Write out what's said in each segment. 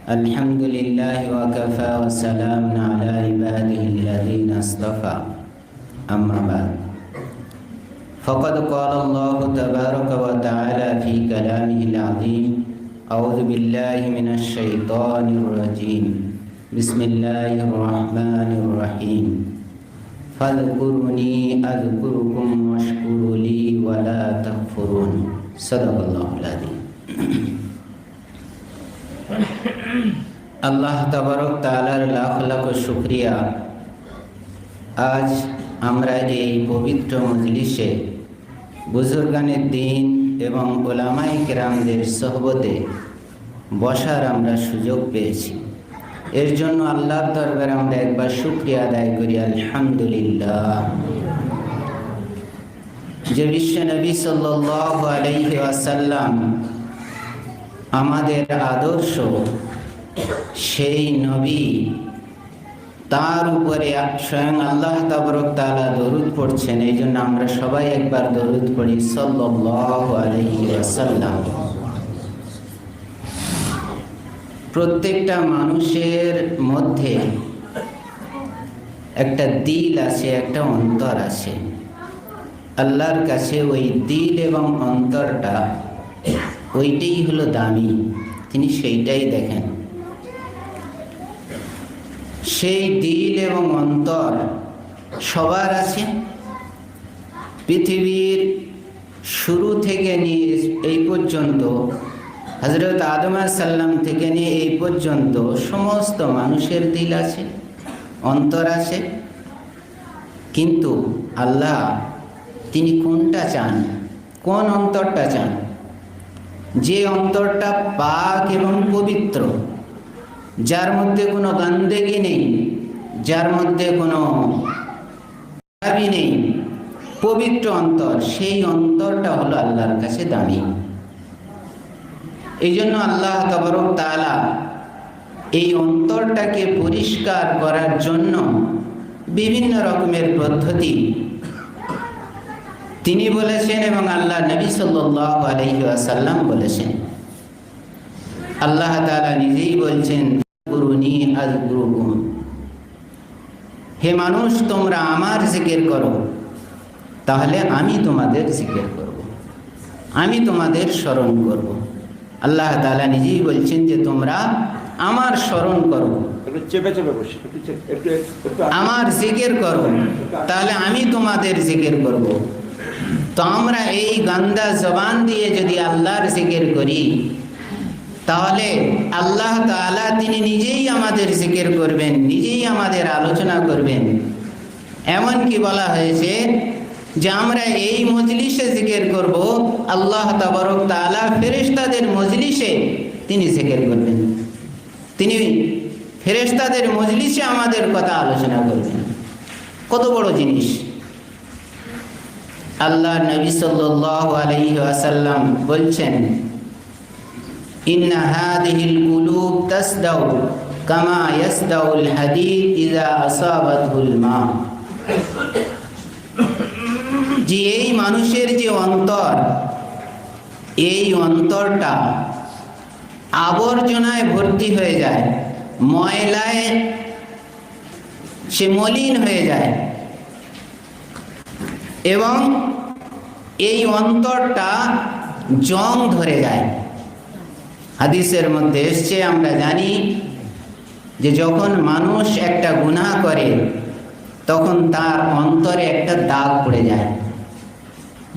الحمد لله وكفى وسلام على عباده الذين اصطفى أما بعد فقد قال الله تبارك وتعالى في كلامه العظيم أعوذ بالله من الشيطان الرجيم بسم الله الرحمن الرحيم فاذكروني أذكركم واشكروا لي ولا تكفرون صدق الله العظيم আল্লাহ তাবারক তাআলার লাখ লাখ শুকরিয়া। আজ আমরা এই পবিত্র মজলিসে বুজুর্গানের দিন এবং উলামায়ে কেরামদের সোহবতে বসার আমরা সুযোগ পেয়েছি। এর জন্য আল্লাহর দরবারে আমরা একবার শুকরিয়া আদায় করি, আলহামদুলিল্লাহ। যে বিশ্ব নবী সাল্লাল্লাহু আলাইহি ওয়াসাল্লাম আমাদের আদর্শ, সেই নবী, তার উপরে স্বয়ং আল্লাহ তাবারক তাআলা দরুদ পড়ছেন। এই জন্য আমরা সবাই একবার দরুদ পড়ি সাল্লাল্লাহু আলাইহি ওয়াসাল্লাম। প্রত্যেকটা মানুষের মধ্যে একটা দিল আছে, একটা অন্তর আছে। আল্লাহর কাছে ওই দিল এবং অন্তরটা, ওইটাই হলো দামি। তিনি সেইটাই দেখেন। সেই দিল এবং অন্তর সবার আছে। পৃথিবীর শুরু থেকে নিয়ে এই পর্যন্ত, হযরত আদম আলাইহিস সালাম থেকে নিয়ে এই পর্যন্ত সমস্ত মানুষের দিল আছে, অন্তর আছে। কিন্তু আল্লাহ তিনি কোনটা চান? কোন অন্তরটা চান? যে অন্তরটা পাক এবং পবিত্র, যার মধ্যে কোনো গন্দেগি নেই, যার মধ্যে কোনো খারাপি নেই, পবিত্র অন্তর, সেই অন্তরটা হলো আল্লাহর কাছে দামি। এই জন্য আল্লাহ তাবারক তাআলা এই অন্তরটাকে পরিষ্কার করার জন্য বিভিন্ন রকমের পদ্ধতি তিনি বলেছেন এবং আল্লাহ নবী সাল্লাল্লাহু আলাইহি ওয়াসাল্লাম বলেছেন। আল্লাহ তাআলা নিজেই বলছেন, কুরুনি আযকুরুকুম, হে মানুষ তোমরা আমার জিকির করো, তাহলে আমি তোমাদের জিকির করব, আমি তোমাদের স্মরণ করব। আল্লাহ তাআলা নিজেই বলছেন যে তোমরা আমার স্মরণ করো, আমার জিকির করো, তাহলে আমি তোমাদের জিকির করব। তো আমরা এই গান্দা জবান দিয়ে যদি আল্লাহর জিকির করি, তাহলে আল্লাহ তাআলা তিনি নিজেই আমাদের জিকির করবেন, নিজেই আমাদের আলোচনা করবেন। এমনকি বলা হয়েছে যে আমরা এই মজলিসে জিকির করব, আল্লাহ তাবারক তাআলা ফেরেশতাদের মজলিসে তিনি জিকির করবেন, তিনি ফেরেশতাদের মজলিসে আমাদের কথা আলোচনা করবেন। কত বড় জিনিস! আল্লাহ নবী সাল্লাল্লাহু আলাইহি ওয়াসাল্লাম বলছেন, ইন্না হাদিহিল কুলুব তাসদাউ কামা ইয়াসদাউল হাদীদ ইযা আসাবাতহুল মা। যে এই মানুষের যে অন্তর, এই অন্তরটা আবর্জনায় ভর্তি হয়ে যায়, ময়লায় সে মলিন হয়ে যায়, এবং এই অন্তরটা জং ধরে যায়। হাদিসের মধ্যে এসছে, আমরা জানি যে যখন মানুষ একটা গুনাহ করে তখন তার অন্তরে একটা দাগ পড়ে যায়।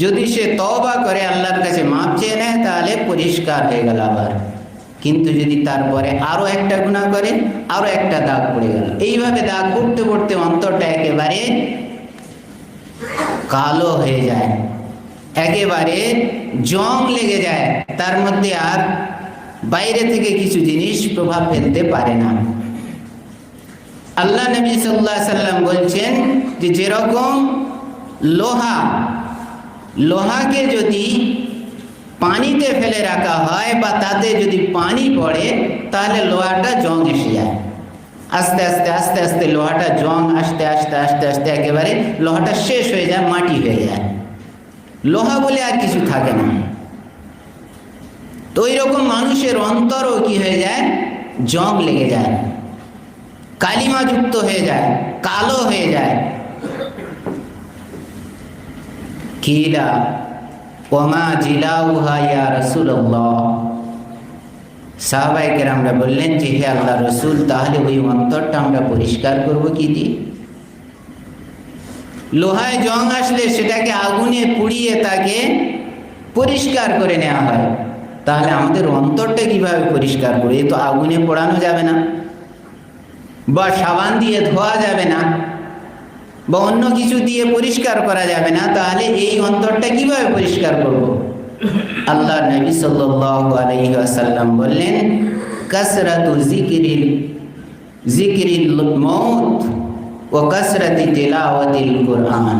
যদি সে তওবা করে আল্লাহর কাছে মাপ চেয়ে নেয়, তাহলে পরিষ্কার হয়ে গেল আবার। কিন্তু যদি তারপরে আরো একটা গুনাহ করে, আরো একটা দাগ পড়ে গেল। এইভাবে দাগ পড়তে পড়তে অন্তরটা একেবারে কালো হয়ে যায়, একেবারে জং লেগে যায়, তার মধ্যে আর বাইরে থেকে কিছু জিনিস প্রভাব ফেলতে পারে না। আল্লাহ নবী সাল্লাল্লাহু আলাইহি সাল্লাম বলছেন যে যেরকম লোহাকে যদি পানিতে ফেলে রাখা হয় বা তাতে যদি পানি পড়ে, তাহলে লোহাটা জং এসে যায়। আস্তে আস্তে আস্তে আস্তে লোহাটা জং আস্তে আস্তে আস্তে আস্তে একেবারে লোহাটা শেষ হয়ে যায়, মাটি হয়ে যায়, লোহা বলে আর কিছু থাকে না। তো ওই রকম মানুষের অন্তরও কি হয়ে যায়? জং লেগে যায়, কালিমা যুক্ত হয়ে যায়, কালো হয়ে যায়। কিলা ওমা জিলাউহা ইয়া রাসূলুল্লাহ, সাহাবায়ে কেরামরা বললেন যে হে আল্লাহ রসুল, তাহলে ওই অন্তরটা আমরা পরিষ্কার করব কি দিয়ে? লোহায় জং আসলে সেটাকে আগুনে পুড়িয়ে তাকে পরিষ্কার করে নেওয়া হয়, তাহলে আমাদের অন্তরটা কিভাবে পরিষ্কার করব? এ তো আগুনে পোড়ানো যাবে না, বা সাবান দিয়ে ধোয়া যাবে না, বা অন্য কিছু দিয়ে পরিষ্কার করা যাবে না, তাহলে এই অন্তরটা কিভাবে পরিষ্কার করব? আল্লাহ নবী সাল্লাল্লাহু আলাইহি ওয়াসাল্লাম বললেন, কাসরাতু যিকরিল মাউত ওয়া কাসরাতি তিলাওয়াতিল কুরআন।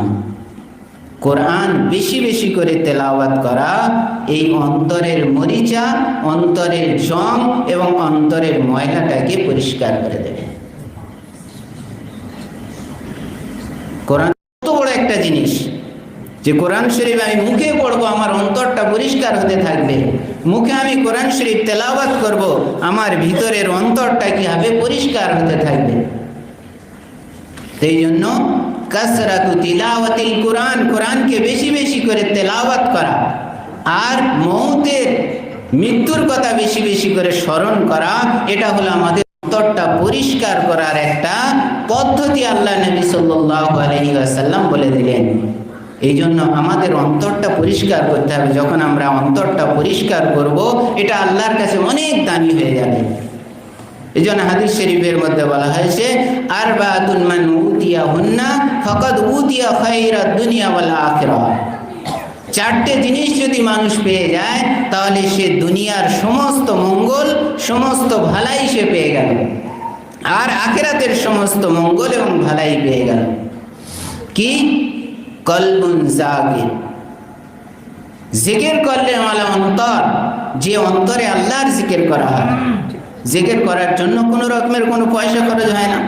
কোরআন বেশি বেশি করে তেলাওয়াত করা এই অন্তরের মরিচা, অন্তরের জং এবং অন্তরের ময়লাটাকে পরিষ্কার করে দেবে। কোরআন কত বড় একটা জিনিস যে কোরআন শরীফ আমি মুখে পড়বো, আমার অন্তরটা পরিষ্কার হতে থাকবে। মুখে আমি কোরআন শরীফ তেলাওয়াত করব, আমার ভিতরের অন্তরটা কি হবে? পরিষ্কার হতে থাকবে। সেই জন্য কাসরাতু তিলাওয়াতিল কুরআন, কোরআনকে বেশি বেশি করে তেলাওয়াত করা, আর মৌতের মৃত্যুর কথা বেশি বেশি করে স্মরণ করা, এটা হলো আমাদের অন্তরটা পরিষ্কার করার একটা পদ্ধতি। আল্লাহ নবী সাল্লাল্লাহু আলাইহি ওয়াসাল্লাম বলে দিলেন। এই জন্য আমাদের অন্তরটা পরিষ্কার করতে হবে। যখন আমরা অন্তরটা পরিষ্কার করব, এটা আল্লাহর কাছে অনেক দামি হয়ে যাবে। এই জন্য হাদিস শরীফের মধ্যে বলা হয়েছে, আরবাতুন মান উতিয়াহুন্না ফাকাদ উতিয়া খায়রাদ দুনিয়া ওয়াল আখিরাহ। চারটে জিনিস যদি মানুষ পেয়ে যায়, তাহলে সে দুনিয়ার সমস্ত মঙ্গল, সমস্ত ভালাই সে পেয়ে গেল, আর আখিরাতের সমস্ত মঙ্গল এবং ভালাই পেয়ে গেল। কি? কলবুন জাগির, জিকির করলে ওয়ালা অন্তর, যে অন্তরে আল্লাহর জিকির করা হয়। জিকির করার জন্য কোনো রকমের কোনো পয়সা খরচ হয় না,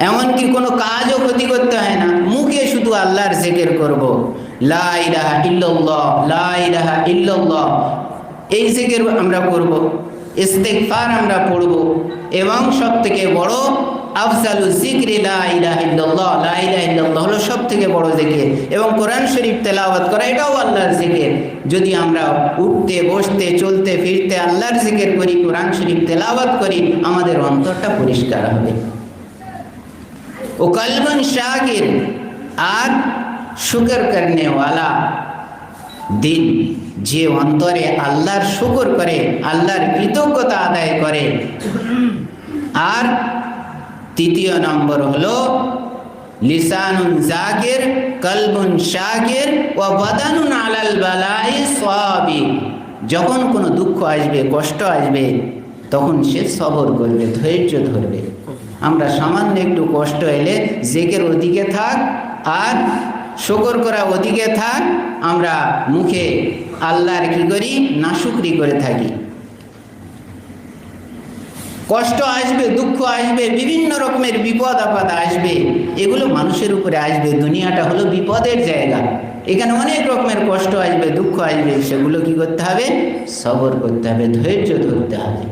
এমনকি কোনো কাজও ক্ষতি করতে হয় না। মুখে শুধু আল্লাহর জিকির করব, লা ইলাহা ইল্লাল্লাহ, লা ইলাহা ইল্লাল্লাহ, এই জিকির আমরা করব, ইস্তিগফার আমরা পড়ব, এবং সব থেকে বড় আফজালু যিকরি লা ইলাহা ইল্লাল্লাহ, লা ইলাহা ইল্লাল্লাহ হলো সব থেকে বড় জিকির। এবং কোরআন শরীফ তেলাওয়াত করা, এটাও আল্লাহর জিকির। যদি আমরা উঠতে বসতে চলতে ফিরতে আল্লাহর জিকির করি, কোরআন শরীফ তেলাওয়াত করি, আমাদের অন্তরটা পরিষ্কার হবে। ও কলবুন শাকির, আর শুকর করনে ওয়ালা দিল, যে অন্তরে আল্লাহর শুকর করে, আল্লাহর কৃতজ্ঞতা আদায় করে। আর তৃতীয় নম্বর হলো লিসানুন জাকির, কলবুন শাকির, ওয়া বাদানুন আলাল বালাই সাবির। যখন কোনো দুঃখ আসবে, কষ্ট আসবে, তখন সে সবর করবে, ধৈর্য ধরবে। আমরা সামান্য একটু কষ্ট এলে জিকির ওদিকে থাক আর শুকর করা ওদিকে থাক, আমরা মুখে আল্লাহর কি করি? নাশুকরি করে থাকি। কষ্ট আসবে, দুঃখ আসবে, বিভিন্ন রকমের বিপদ আপদ আসবে, এগুলো মানুষের উপরে আসবে। দুনিয়াটা হলো বিপদের জায়গা, এখানে অনেক রকমের কষ্ট আসবে, দুঃখ আসবে, সেগুলো কি করতে হবে? সবর করতে হবে, ধৈর্য ধরতে হবে।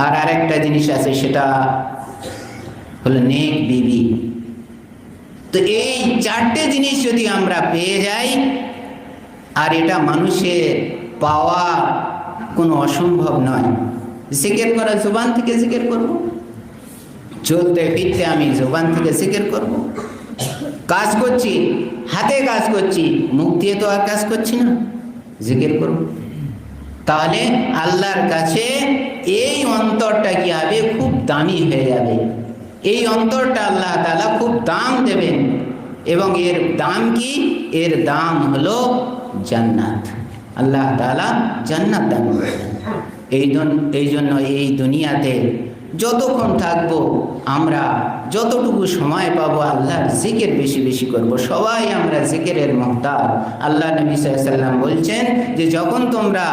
আর আরেকটা জিনিস আছে, সেটা হলো নেক বিবি। তো এই চারটে জিনিস যদি আমরা পেয়ে যাই, আর এটা মানুষের পাওয়া কোনো অসম্ভব নয়। জিকির করা, জবান থেকে জিকির করব, চলতে ফিরতে আমি জবান থেকে জিকির করব, কাজ করছি হাতে কাজ করছি, মুখ দিয়ে তো আর কাজ করছি না, জিকির করব। তাহলে আল্লাহর কাছে এই অন্তরটা কি হবে? খুব দামি হয়ে যাবে। এই অন্তরটা আল্লাহ তাআলা খুব দাম দেবেন, এবং এর দাম কি? এর দাম হলো জান্নাত। আল্লাহ তাআলা জান্নাত দান করবেন। এই জন্য এই দুনিয়াতে যতক্ষণ থাকবো, আমরা যতটুকু সময় পাবো আল্লাহর জিকির বেশি বেশি করব। সবাই আমরা জিকিরের মুহতাজ। আল্লাহ নবী সাল্লাল্লাহু আলাইহি ওয়াসাল্লাম বলছেন যে যখন তোমরা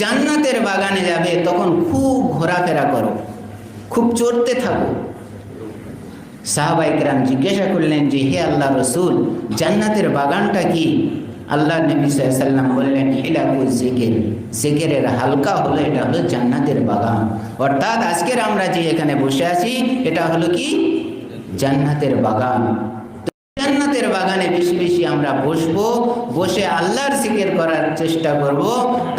জান্নাতের বাগানে যাবে, তখন খুব ঘোরাফেরা করো, খুব চড়তে থাকো। সাহাবায়ে কেরাম জিজ্ঞাসা করলেন যে হে আল্লাহ রসুল, জান্নাতের বাগানটা কি? আল্লাহ নবী সাল্লাল্লাহু আলাইহি ওয়াসাল্লাম বললেন হিলাকুল জিকির, জিকিরের হালকা হলো এটা হলো জান্নাতের বাগান। অর্থাৎ আজকের আমরা যে এখানে বসে আছি এটা হলো কি জান্নাতের বাগান। জান্নাতের বাগানে বেশি বেশি আমরা বসবো, বসে আল্লাহর জিকির করার চেষ্টা করব,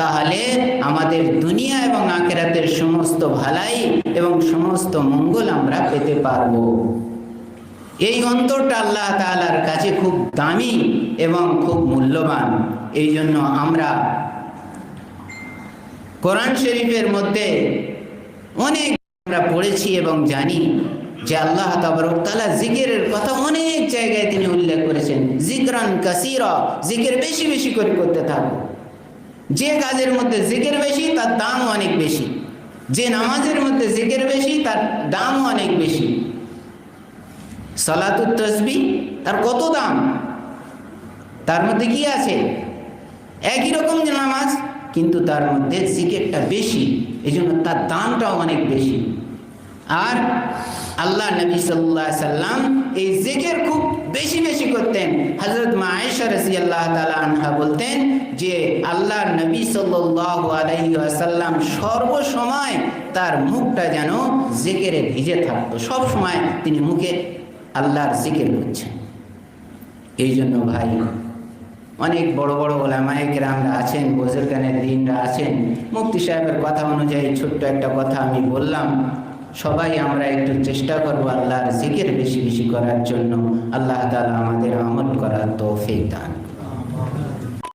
তাহলে আমাদের দুনিয়া এবং আখিরাতের সমস্ত ভালাই এবং সমস্ত মঙ্গল আমরা পেতে পারবো। এই অন্তরটা আল্লাহ তাআলার কাছে খুব দামি এবং খুব মূল্যবান। এই জন্য আমরা কোরআন শরীফের মধ্যে অনেক আমরা পড়েছি এবং জানি যে আল্লাহ তাবারক তাআলা জিকিরের কথা অনেক জায়গায় তিনি উল্লেখ করেছেন, জিকরান কাসীরা, জিকির বেশি বেশি করে করতে থাকো। যে কাজের মধ্যে জিকির বেশি তার দাম অনেক বেশি, যে নামাজের মধ্যে জিকির বেশি তার দাম অনেক বেশি। সালাতুত তাসবিহ তার কত দাম, তার মধ্যে কি আছে? একই রকম যে নামাজ, কিন্তু তার মধ্যে জিকিরটা বেশি, এই জন্য তার দামটাও অনেক বেশি। আর আল্লাহ নবী সাল্লাল্লাহু আলাইহি সাল্লাম এই জিকির খুব বেশি বেশি করতেন। হযরত মা আয়েশা রাদিয়াল্লাহু তাআলা আনহা বলতেন যে আল্লাহ নবী সাল্লাল্লাহু আলাইহি ওয়াসাল্লাম সর্বসময় তার মুখটা যেন জিকিরে ভিজে থাকতো, সব সময় তিনি মুখে আল্লাহর জিকির করছেন। এই জন্য ভাই অনেক বড় বড় ওলামায়ে কেরামরা আছেন, বুজুর্গানের দিনরা আছেন, মুফতি সাহেবের কথা অনুযায়ী ছোট্ট একটা কথা আমি বললাম। সবাই আমরা একটু চেষ্টা করবো আল্লাহর জিকির বেশি বেশি করার জন্য। আল্লাহ তাআলা আমাদের আমল করার তৌফিক দান।